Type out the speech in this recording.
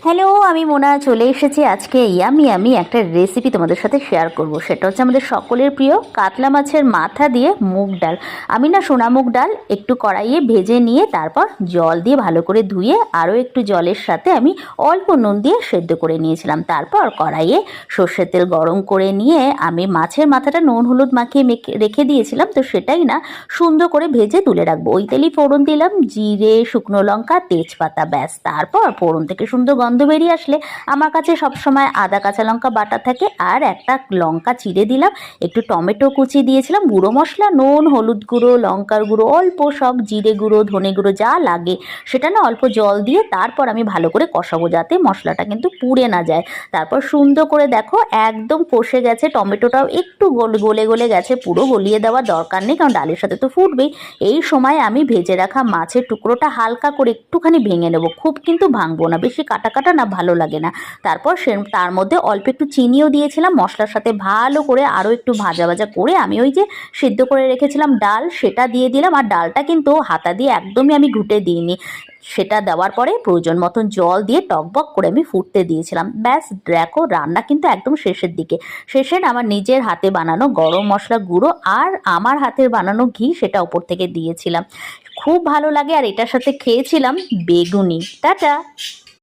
Hello, আমি মোনা চলে এসেছি আজকে ইয়ামি একটা রেসিপি তোমাদের সাথে শেয়ার করব। সেটা হচ্ছে আমাদের সকলের প্রিয় কাতলা মাছের মাথা দিয়ে মুগ ডাল। আমি না সোনা মুগ ডাল একটু কড়াইয়ে ভেজে নিয়ে তারপর জল দিয়ে ভালো করে ধুয়ে আরও একটু জলের সাথে আমি অল্প নুন দিয়ে সেদ্ধ করে নিয়েছিলাম। তারপর কড়াইয়ে সর্ষের তেল গরম করে নিয়ে আমি মাছের মাথাটা নুন হলুদ মাখিয়ে রেখে দিয়েছিলাম, তো সেটাই না সুন্দর করে ভেজে তুলে রাখবো। ওই তেলেই ফোড়ন দিলাম জিরে, শুকনো লঙ্কা, তেজপাতা, ব্যাস। তারপর ফোড়ন থেকে সুন্দর গন্ধ বেরিয়ে আসলে আমার কাছে সবসময় আদা কাঁচা লঙ্কা বাটা থাকে, আর একটা লঙ্কা চিড়ে দিলাম, একটু টমেটো কুচি দিয়েছিলাম, গুঁড়ো মশলা নুন হলুদ গুঁড়ো লঙ্কার গুঁড়ো অল্প সব জিরে গুঁড়ো ধনে গুঁড়ো যা লাগে সেটা না অল্প জল দিয়ে তারপর আমি ভালো করে কষাবো যাতে মশলাটা কিন্তু পুড়ে না যায়। তারপর সুন্দর করে দেখো একদম কষে গেছে, টমেটোটাও একটু গলে গলে গেছে, পুরো গলিয়ে দেওয়ার দরকার নেই কারণ ডালের সাথে তো ফুটবেই। এই সময় আমি ভেজে রাখা মাছের টুকরোটা হালকা করে একটুখানি ভেঙে নেবো, খুব কিন্তু ভাঙবো না, বেশি কাটা কাটা না ভালো লাগে না। তারপর তার মধ্যে অল্প একটু চিনিও দিয়েছিলাম, মশলার সাথে ভালো করে আরও একটু ভাজা ভাজা করে আমি ওই যে সিদ্ধ করে রেখেছিলাম ডাল সেটা দিয়ে দিলাম। আর ডালটা কিন্তু হাতা দিয়ে একদমই আমি ঘুটে দিইনি, সেটা দেওয়ার পরে প্রয়োজন মতন জল দিয়ে টকবক করে আমি ফুটতে দিয়েছিলাম। ব্যাস দেখো রান্না কিন্তু একদম শেষের দিকে। শেষে আমার নিজের হাতে বানানো গরম মশলা গুঁড়ো আর আমার হাতের বানানো ঘি সেটা ওপর থেকে দিয়েছিলাম। খুব ভালো লাগে। আর এটার সাথে খেয়েছিলাম বেগুনি। টাটা।